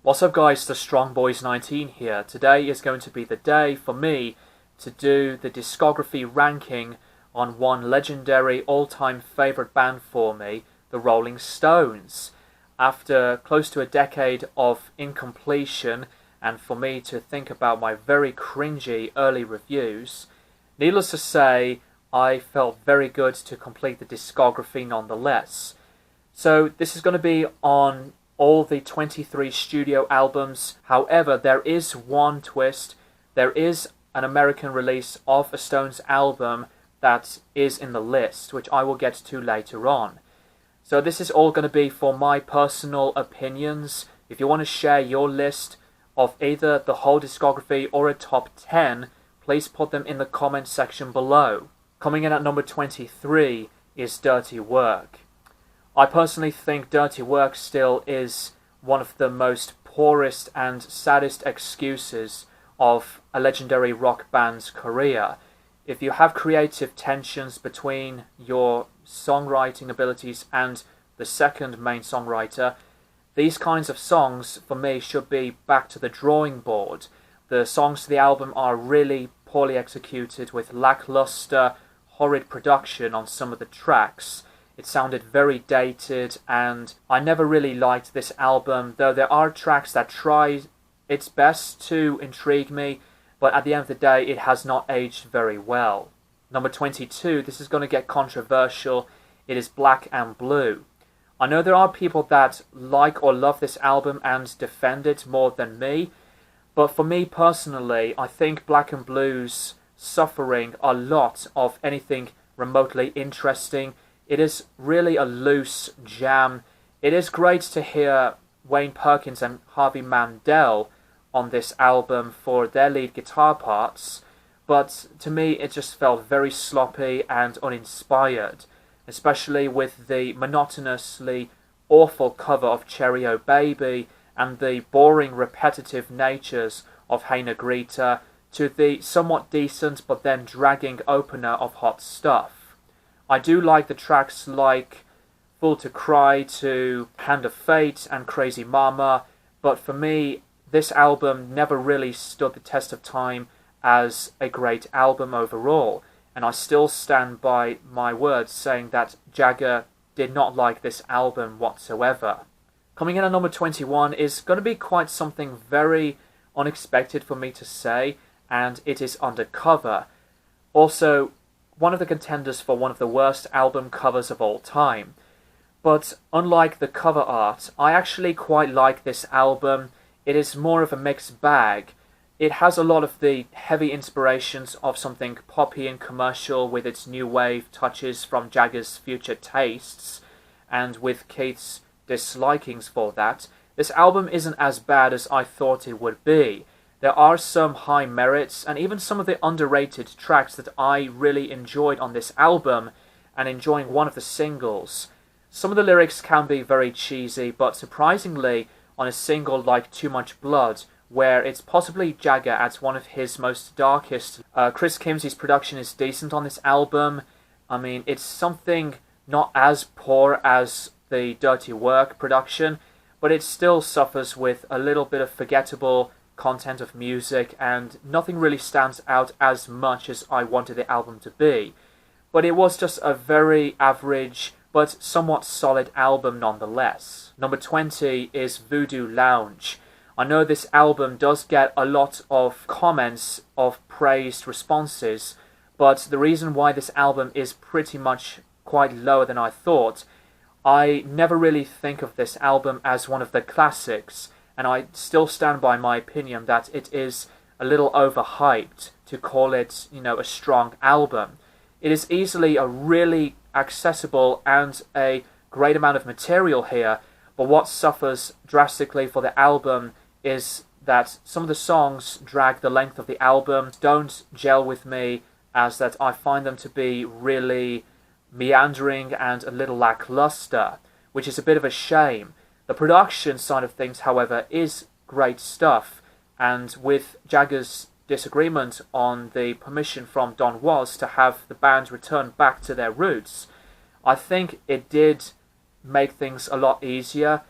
What's up guys, the Strong Boys 19 here. Today is going to be the day for me to do the discography ranking on one legendary all-time favourite band for me, the Rolling Stones. After close to a decade of incompletion, and for me to think about my very cringy early reviews, needless to say, I felt very good to complete the discography nonetheless. So this is going to be on all the 23 studio albums. However, there is one twist. There is an American release of a Stones album that is in the list, which I will get to later on. So this is all going to be for my personal opinions. If you want to share your list of either the whole discography or a top 10, please put them in the comment section below. Coming in at number 23 is Dirty Work. I personally think Dirty Work still is one of the most poorest and saddest excuses of a legendary rock band's career. If you have creative tensions between your songwriting abilities and the second main songwriter, these kinds of songs for me should be back to the drawing board. The songs to the album are really poorly executed with lackluster, horrid production on some of the tracks. It sounded very dated, and I never really liked this album, though there are tracks that try its best to intrigue me, but at the end of the day, it has not aged very well. Number 22, this is going to get controversial. It is Black and Blue. I know there are people that like or love this album and defend it more than me, but for me personally, I think Black and Blue's suffering a lot of anything remotely interesting. It is really a loose jam. It is great to hear Wayne Perkins and Harvey Mandel on this album for their lead guitar parts, but to me it just felt very sloppy and uninspired, especially with the monotonously awful cover of Cherry O Baby and the boring repetitive natures of Hey Negrita to the somewhat decent but then dragging opener of Hot Stuff. I do like the tracks like Fool to Cry to Hand of Fate and Crazy Mama, but for me, this album never really stood the test of time as a great album overall, and I still stand by my words saying that Jagger did not like this album whatsoever. Coming in at number 21 is going to be quite something very unexpected for me to say, and it is Undercover. Also, one of the contenders for one of the worst album covers of all time. But unlike the cover art, I actually quite like this album. It is more of a mixed bag. It has a lot of the heavy inspirations of something poppy and commercial with its new wave touches from Jagger's future tastes, and with Keith's dislikings for that. This album isn't as bad as I thought it would be. There are some high merits, and even some of the underrated tracks that I really enjoyed on this album, and enjoying one of the singles. Some of the lyrics can be very cheesy, but surprisingly, on a single like Too Much Blood, where it's possibly Jagger at one of his most darkest, Chris Kimsey's production is decent on this album. I mean, it's something not as poor as the Dirty Work production, but it still suffers with a little bit of forgettable content of music, and nothing really stands out as much as I wanted the album to be. But it was just a very average but somewhat solid album nonetheless. Number 20 is Voodoo Lounge. I know this album does get a lot of comments of praised responses, but the reason why this album is pretty much quite lower than I thought, I never really think of this album as one of the classics, and I still stand by my opinion that it is a little overhyped to call it, a strong album. It is easily a really accessible and a great amount of material here, but what suffers drastically for the album is that some of the songs drag the length of the album, don't gel with me, as that I find them to be really meandering and a little lackluster, which is a bit of a shame. The production side of things, however, is great stuff, and with Jagger's disagreement on the permission from Don Was to have the band return back to their roots, I think it did make things a lot easier.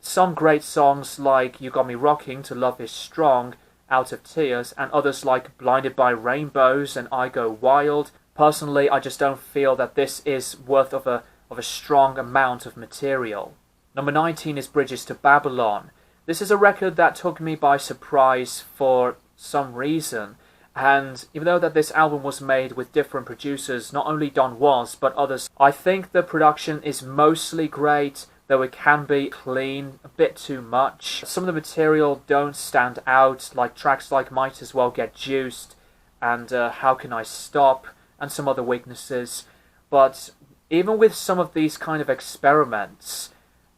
some great songs like You Got Me Rocking, To Love Is Strong, Out of Tears, and others like Blinded by Rainbows and I Go Wild. Personally, I just don't feel that this is worth of a strong amount of material. Number 19 is Bridges to Babylon. This is a record that took me by surprise for some reason, and even though that this album was made with different producers, not only Don Was but others, I think the production is mostly great, though it can be clean a bit too much. Some of the material don't stand out, like tracks like Might As Well Get Juiced and How Can I Stop, and some other weaknesses. But even with some of these kind of experiments,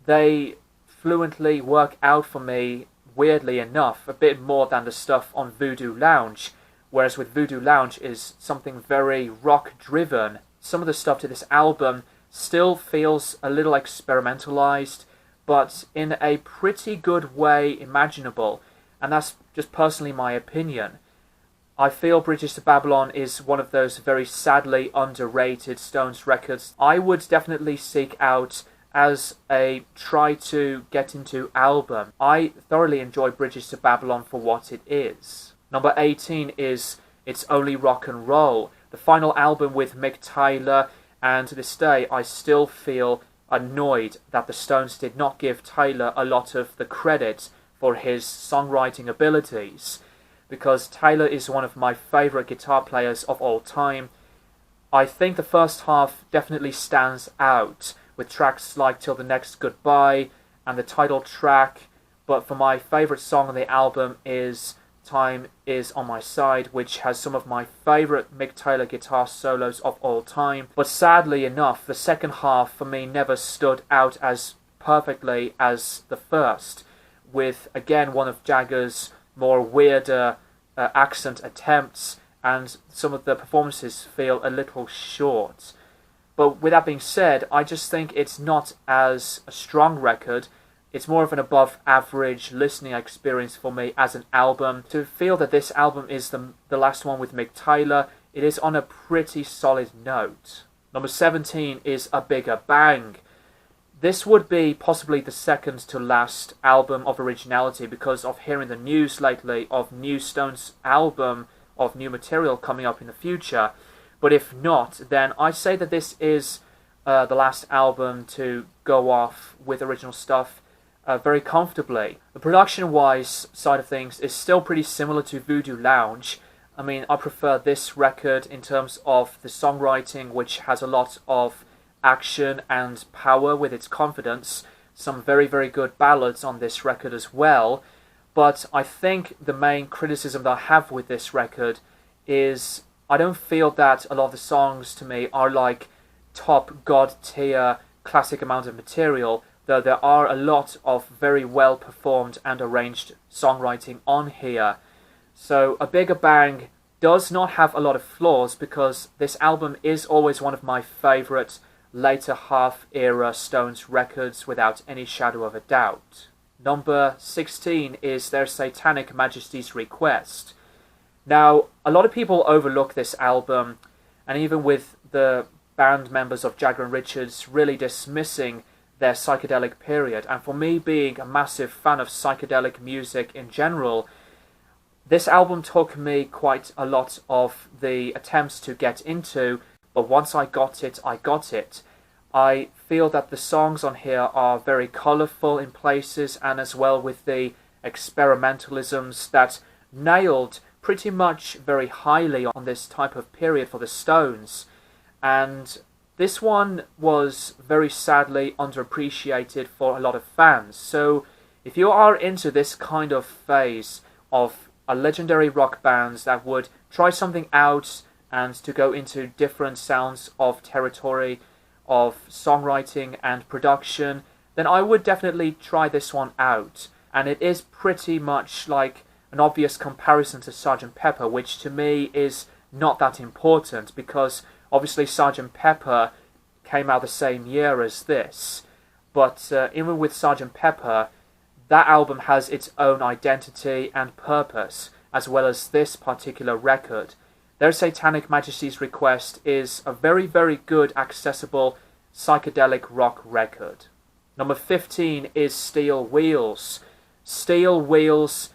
they fluently work out for me, weirdly enough, a bit more than the stuff on Voodoo Lounge, whereas with Voodoo Lounge is something very rock-driven. Some of the stuff to this album still feels a little experimentalized, but in a pretty good way imaginable, and that's just personally my opinion. I feel Bridges to Babylon is one of those very sadly underrated Stones records I would definitely seek out as a try to get into album. I thoroughly enjoy Bridges to Babylon for what it is. Number 18 is It's Only Rock and Roll, the final album with Mick Taylor, and to this day I still feel annoyed that the Stones did not give Taylor a lot of the credit for his songwriting abilities, because Taylor is one of my favourite guitar players of all time. I think the first half definitely stands out, with tracks like Till the Next Goodbye and the title track, but for my favourite song on the album is Time Is On My Side, which has some of my favourite Mick Taylor guitar solos of all time. But sadly enough, the second half for me never stood out as perfectly as the first, with again one of Jagger's more weirder accent attempts, and some of the performances feel a little short. But with that being said, I just think it's not as a strong record. It's more of an above average listening experience for me as an album. To feel that this album is the last one with Mick Taylor, it is on a pretty solid note. Number 17 is A Bigger Bang. This would be possibly the second to last album of originality, because of hearing the news lately of new Stones album of new material coming up in the future. But if not, then I say that this is the last album to go off with original stuff very comfortably. The production-wise side of things is still pretty similar to Voodoo Lounge. I mean, I prefer this record in terms of the songwriting, which has a lot of action and power with its confidence. Some very, very good ballads on this record as well. But I think the main criticism that I have with this record is I don't feel that a lot of the songs to me are like top god tier classic amount of material, though there are a lot of very well performed and arranged songwriting on here. So A Bigger Bang does not have a lot of flaws, because this album is always one of my favourite later half era Stones records without any shadow of a doubt. Number 16 is their Satanic Majestys Request. Now, a lot of people overlook this album, and even with the band members of Jagger and Richards really dismissing their psychedelic period, and for me being a massive fan of psychedelic music in general, this album took me quite a lot of the attempts to get into, but once I got it, I got it. I feel that the songs on here are very colourful in places, and as well with the experimentalisms that nailed pretty much very highly on this type of period for the Stones. And this one was very sadly underappreciated for a lot of fans. So if you are into this kind of phase of a legendary rock bands that would try something out and to go into different sounds of territory, of songwriting and production, then I would definitely try this one out. And it is pretty much like an obvious comparison to Sgt. Pepper, which to me is not that important, because obviously Sgt. Pepper came out the same year as this. But even with Sgt. Pepper, that album has its own identity and purpose, as well as this particular record. Their Satanic Majestys Request is a very, very good, accessible, psychedelic rock record. Number 15 is Steel Wheels. Steel Wheels,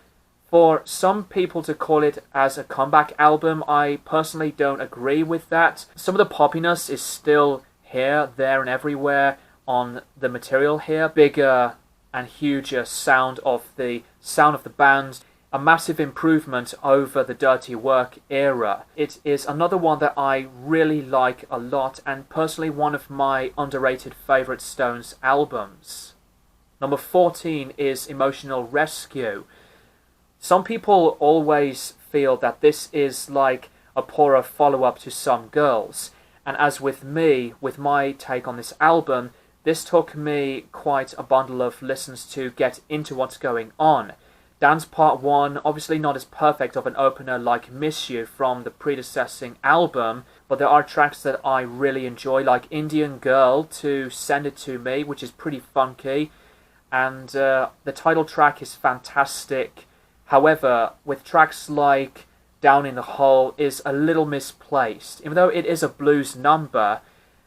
for some people to call it as a comeback album, I personally don't agree with that. Some of the poppiness is still here, there and everywhere on the material here. Bigger and huger sound of the band. A massive improvement over the Dirty Work era. It is another one that I really like a lot, and personally one of my underrated favourite Stones albums. Number 14 is Emotional Rescue. Some people always feel that this is like a poorer follow-up to Some Girls, and as with me, with my take on this album, this took me quite a bundle of listens to get into what's going on. Dance Part 1, obviously not as perfect of an opener like Miss You from the predecessing album, but there are tracks that I really enjoy, like Indian Girl to Send It To Me, which is pretty funky, and the title track is fantastic. However, with tracks like Down in the Hole is a little misplaced, even though it is a blues number,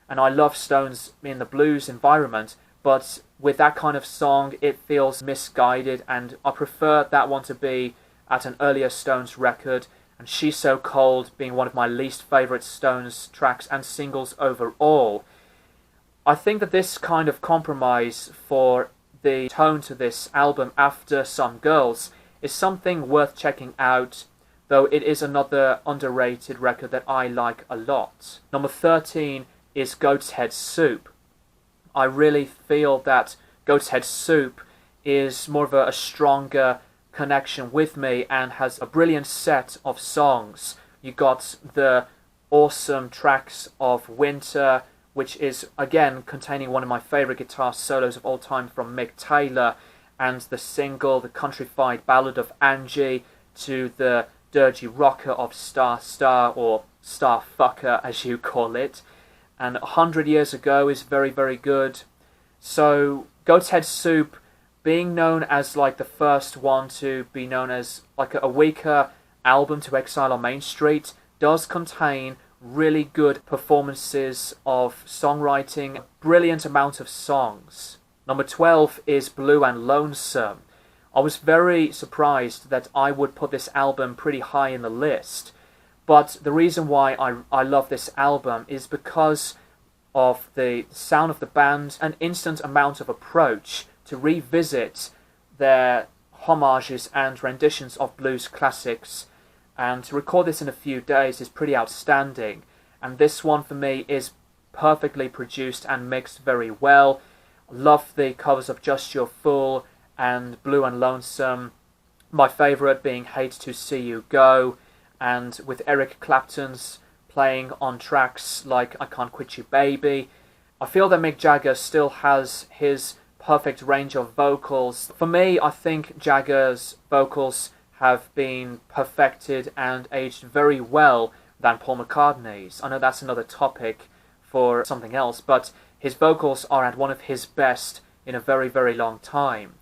and I love Stones in the blues environment, but with that kind of song, it feels misguided, and I prefer that one to be at an earlier Stones record, and She's So Cold being one of my least favourite Stones tracks and singles overall. I think that this kind of compromise for the tone to this album after Some Girls is something worth checking out, though it is another underrated record that I like a lot. Number 13 is Goat's Head Soup. I really feel that Goat's Head Soup is more of a stronger connection with me and has a brilliant set of songs. You got the awesome tracks of Winter, which is again containing one of my favourite guitar solos of all time from Mick Taylor, and the single, the countrified ballad of Angie, to the dirgy rocker of Star Star, or Star Fucker as you call it. And 100 Years Ago is very, very good. So Goat's Head Soup, being known as like the first one to be known as like a weaker album to Exile on Main Street, does contain really good performances of songwriting, a brilliant amount of songs. Number 12 is Blue and Lonesome. I was very surprised that I would put this album pretty high in the list. But the reason why I love this album is because of the sound of the band, an instant amount of approach to revisit their homages and renditions of blues classics, and to record this in a few days is pretty outstanding. And this one for me is perfectly produced and mixed very well. Love the covers of Just Your Fool and Blue and Lonesome, my favourite being Hate to See You Go, and with Eric Clapton's playing on tracks like I Can't Quit You Baby. I feel that Mick Jagger still has his perfect range of vocals. For me, I think Jagger's vocals have been perfected and aged very well than Paul McCartney's. I know that's another topic for something else, but his vocals are at one of his best in a very, very long time.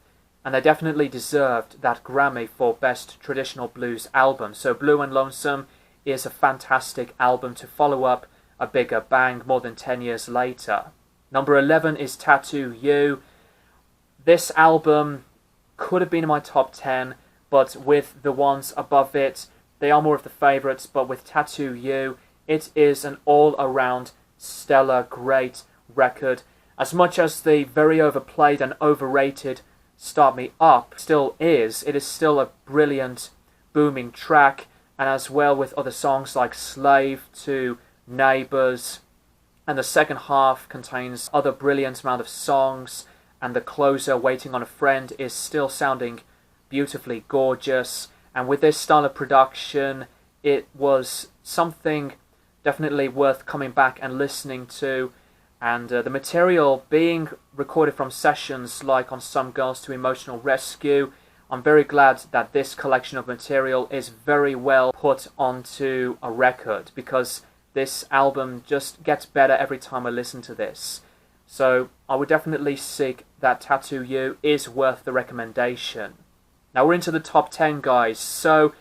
And they definitely deserved that Grammy for Best Traditional Blues Album. So Blue and Lonesome is a fantastic album to follow up a bigger bang more than 10 years later. Number 11 is Tattoo You. This album could have been in my top 10, but with the ones above it, they are more of the favourites. But with Tattoo You, it is an all-around stellar, great record. As much as the very overplayed and overrated Start Me Up still is, it is still a brilliant, booming track, and as well with other songs like Slave to Neighbours, and the second half contains other brilliant amount of songs, and the closer, Waiting on a Friend, is still sounding beautifully gorgeous. And with this style of production, it was something definitely worth coming back and listening to. And the material being recorded from sessions like on Some Girls to Emotional Rescue, I'm very glad that this collection of material is very well put onto a record, because this album just gets better every time I listen to this. So I would definitely seek that Tattoo You is worth the recommendation. Now we're into the top 10, guys. So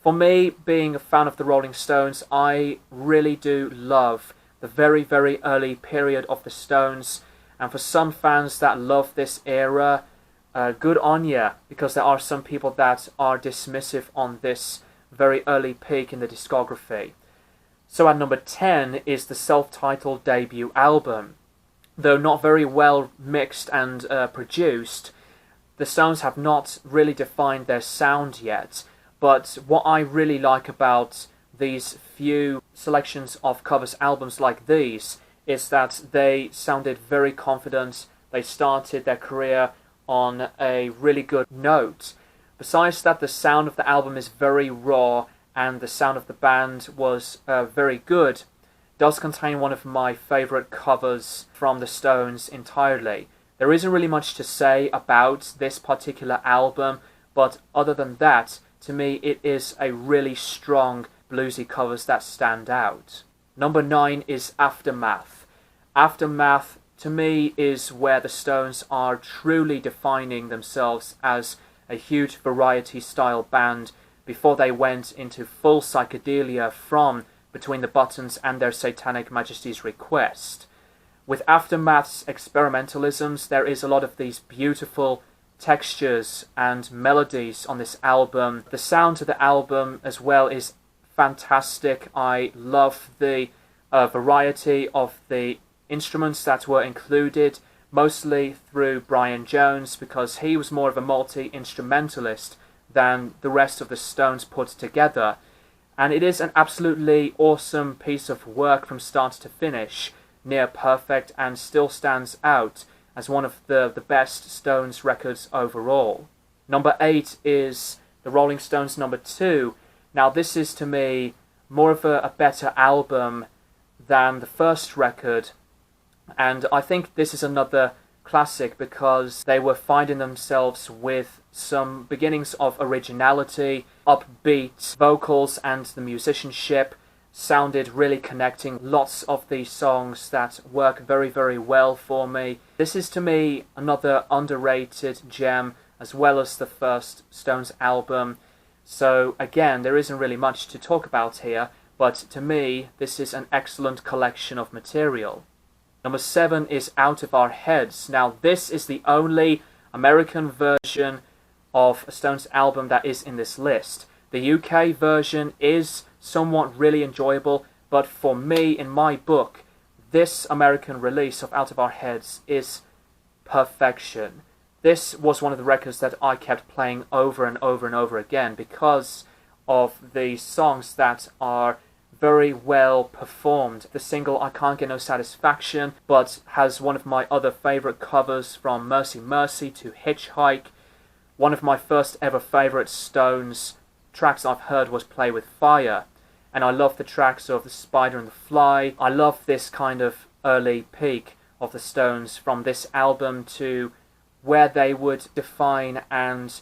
for me, being a fan of the Rolling Stones, I really do love the very, very early period of the Stones, And for some fans that love this era, good on ya, because there are some people that are dismissive on this very early peak in the discography. So at number 10 is the self-titled debut album. Though not very well mixed and produced, the Stones have not really defined their sound yet. But what I really like about these few selections of covers albums like these is that they sounded very confident. They started their career on a really good note. Besides that, the sound of the album is very raw and the sound of the band was very good. It does contain one of my favourite covers from the Stones entirely. There isn't really much to say about this particular album, but other than that, to me it is a really strong bluesy covers that stand out. Number 9 is Aftermath. Aftermath to me is where the Stones are truly defining themselves as a huge variety style band before they went into full psychedelia from Between the Buttons and their Satanic Majestys Request. With Aftermath's experimentalisms, there is a lot of these beautiful textures and melodies on this album. The sound to the album as well is fantastic. I love the variety of the instruments that were included, mostly through Brian Jones, because he was more of a multi-instrumentalist than the rest of the Stones put together. And it is an absolutely awesome piece of work from start to finish, near perfect, and still stands out as one of the best Stones records overall. Number 8 is the Rolling Stones' number 2. Now this is to me more of a better album than the first record, and I think this is another classic because they were finding themselves with some beginnings of originality, upbeat vocals, and the musicianship sounded really connecting. Lots of these songs that work very, very well for me. This is to me another underrated gem as well as the first Stones album. So again, there isn't really much to talk about here, but to me this is an excellent collection of material. Number 7 is Out of Our Heads. Now this is the only American version of a Stones album that is in this list. The UK version is somewhat really enjoyable, but for me, in my book, this American release of Out of Our Heads is perfection. This was one of the records that I kept playing over and over and over again because of the songs that are very well performed. The single I Can't Get No Satisfaction, but has one of my other favourite covers, from Mercy Mercy to Hitchhike. One of my first ever favourite Stones tracks I've heard was Play With Fire, and I love the tracks of The Spider and the Fly. I love this kind of early peak of the Stones from this album to where they would define and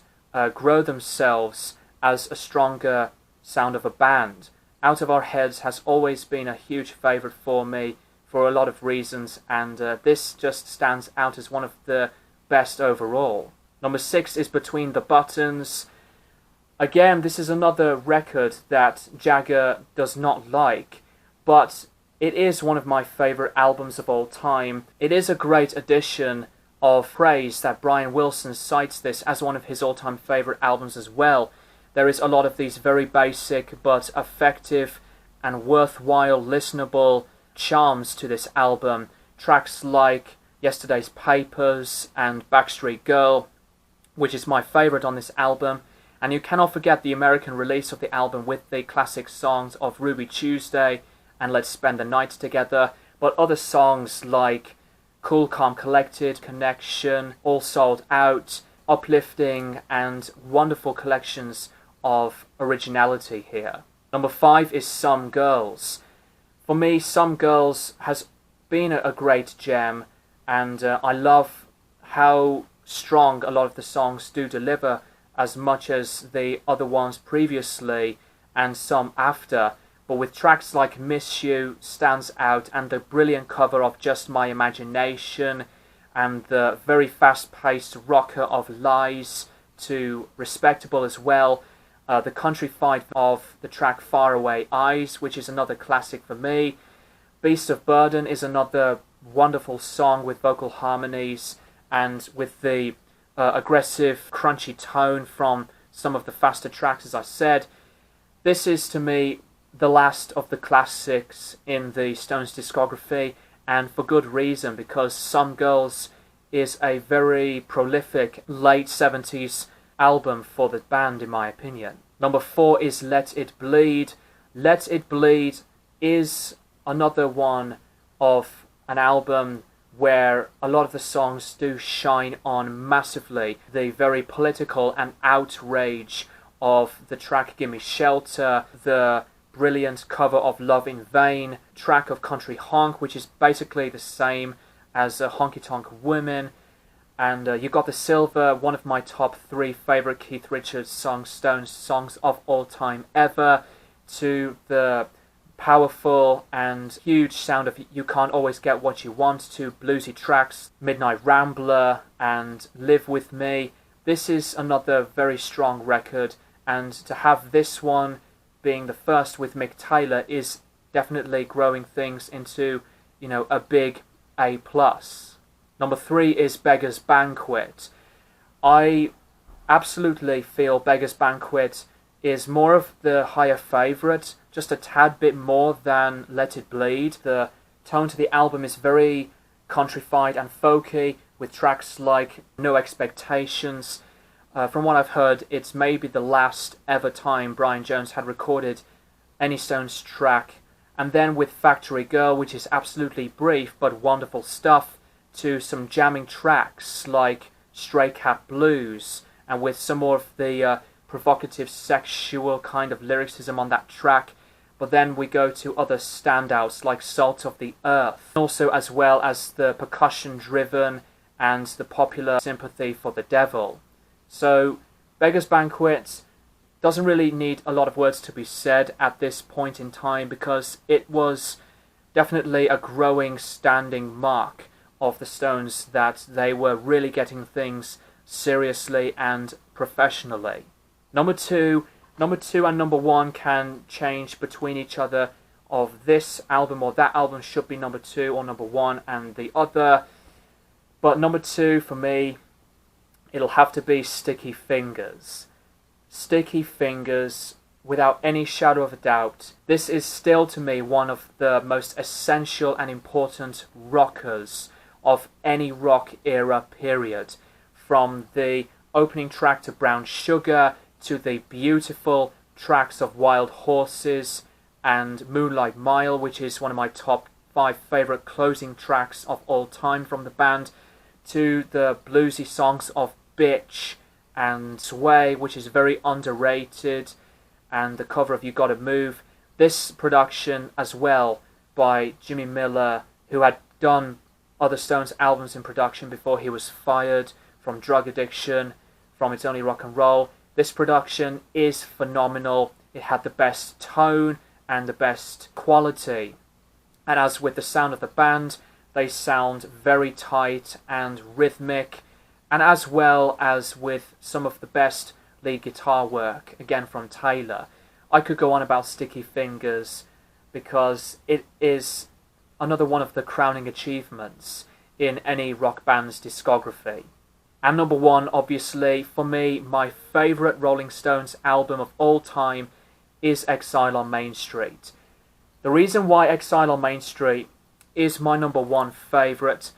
grow themselves as a stronger sound of a band. Out of Our Heads has always been a huge favourite for me for a lot of reasons, and this just stands out as one of the best overall. Number 6 is Between the Buttons. Again, this is another record that Jagger does not like, but it is one of my favourite albums of all time. It is a great addition of praise that Brian Wilson cites this as one of his all-time favourite albums as well. There is a lot of these very basic but effective and worthwhile listenable charms to this album. Tracks like Yesterday's Papers and Backstreet Girl, which is my favourite on this album. And you cannot forget the American release of the album with the classic songs of Ruby Tuesday and Let's Spend the Night Together, but other songs like Cool Calm Collected, Connection, All Sold Out, uplifting and wonderful collections of originality here. Number 5 is Some Girls. For me, Some Girls has been a great gem, and I love how strong a lot of the songs do deliver, as much as the other ones previously and some after. But with tracks like Miss You stands out, and the brilliant cover of Just My Imagination, and the very fast-paced rocker of Lies to Respectable as well. The countrified of the track Far Away Eyes, which is another classic for me. Beast of Burden is another wonderful song with vocal harmonies and with the aggressive, crunchy tone from some of the faster tracks, as I said. This is, to me, the last of the classics in the Stones discography, and for good reason, because Some Girls is a very prolific late 70s album for the band, in my opinion. Number 4 is Let It Bleed. Let It Bleed is another one of an album where a lot of the songs do shine on massively the very political and outrage of the track Gimme Shelter, the brilliant cover of Love in Vain, track of Country Honk, which is basically the same as Honky Tonk Women, and you got the Silver, one of my top 3 favourite Keith Richards Stones songs of all time ever, to the powerful and huge sound of You Can't Always Get What You Want, to bluesy tracks Midnight Rambler and Live With Me. This is another very strong record, and to have this one being the first with Mick Taylor is definitely growing things into, a big A+. Number 3 is Beggars Banquet. I absolutely feel Beggars Banquet is more of the higher favourite, just a tad bit more than Let It Bleed. The tone to the album is very countrified and folky, with tracks like No Expectations. From what I've heard, it's maybe the last ever time Brian Jones had recorded any Stones track. And then with Factory Girl, which is absolutely brief but wonderful stuff, to some jamming tracks like Stray Cat Blues, and with some more of the provocative sexual kind of lyricism on that track. But then we go to other standouts like Salt of the Earth, also as well as the percussion driven and the popular Sympathy for the Devil. So Beggars Banquet doesn't really need a lot of words to be said at this point in time, because it was definitely a growing standing mark of the Stones that they were really getting things seriously and professionally. Number two and number 1 can change between each other of this album, or that album should be number 2 or number 1 and the other. But number 2 for me, it'll have to be Sticky Fingers. Sticky Fingers, without any shadow of a doubt, this is still to me one of the most essential and important rockers of any rock era period. From the opening track to Brown Sugar, to the beautiful tracks of Wild Horses and Moonlight Mile, which is one of my top 5 favourite closing tracks of all time from the band, to the bluesy songs of Bitch and Sway, which is very underrated, and the cover of You Gotta Move. This production as well by Jimmy Miller, who had done other Stones albums in production before he was fired from drug addiction, from It's Only Rock and Roll. This production is phenomenal. It had the best tone and the best quality. And as with the sound of the band, they sound very tight and rhythmic, and as well as with some of the best lead guitar work, again from Taylor. I could go on about Sticky Fingers because it is another one of the crowning achievements in any rock band's discography. And number 1, obviously, for me, my favourite Rolling Stones album of all time is Exile on Main Street. The reason why Exile on Main Street is my number 1 favourite,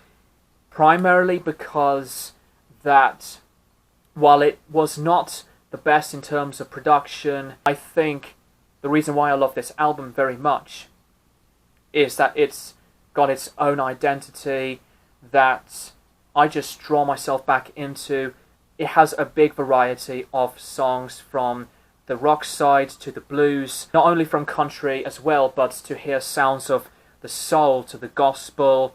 primarily because that while it was not the best in terms of production, I think the reason why I love this album very much is that it's got its own identity that I just draw myself back into. It has a big variety of songs from the rock side to the blues, not only from country as well, but to hear sounds of the soul to the gospel,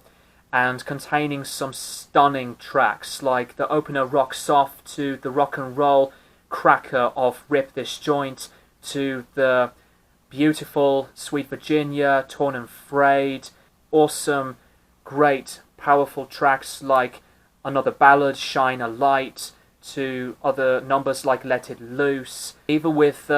and containing some stunning tracks like the opener Rock Soft to the rock and roll cracker of Rip This Joint, to the beautiful Sweet Virginia, Torn and Frayed, awesome, great, powerful tracks like Another Ballad, Shine a Light, to other numbers like Let It Loose, even with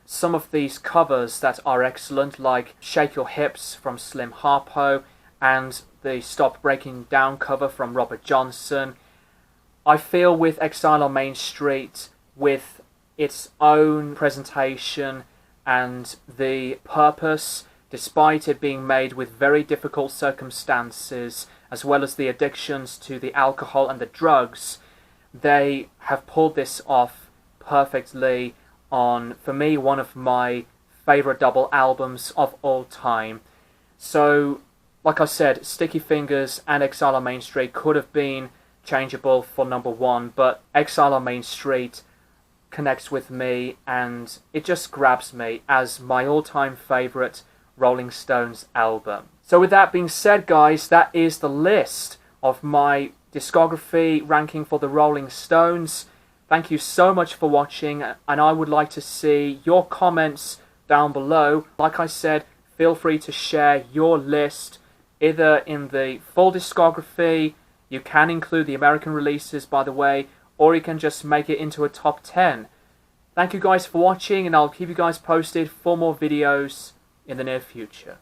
some of these covers that are excellent, like Shake Your Hips from Slim Harpo, and the Stop Breaking Down cover from Robert Johnson. I feel with Exile on Main Street, with its own presentation and the purpose, despite it being made with very difficult circumstances, as well as the addictions to the alcohol and the drugs, they have pulled this off perfectly on, for me, one of my favourite double albums of all time. So, like I said, Sticky Fingers and Exile on Main Street could have been changeable for number one, but Exile on Main Street connects with me and it just grabs me as my all-time favourite Rolling Stones album. So with that being said, guys, that is the list of my discography ranking for the Rolling Stones. Thank you so much for watching, and I would like to see your comments down below. Like I said, feel free to share your list either in the full discography. You can include the American releases, by the way, or you can just make it into a top 10. Thank you guys for watching, and I'll keep you guys posted for more videos in the near future.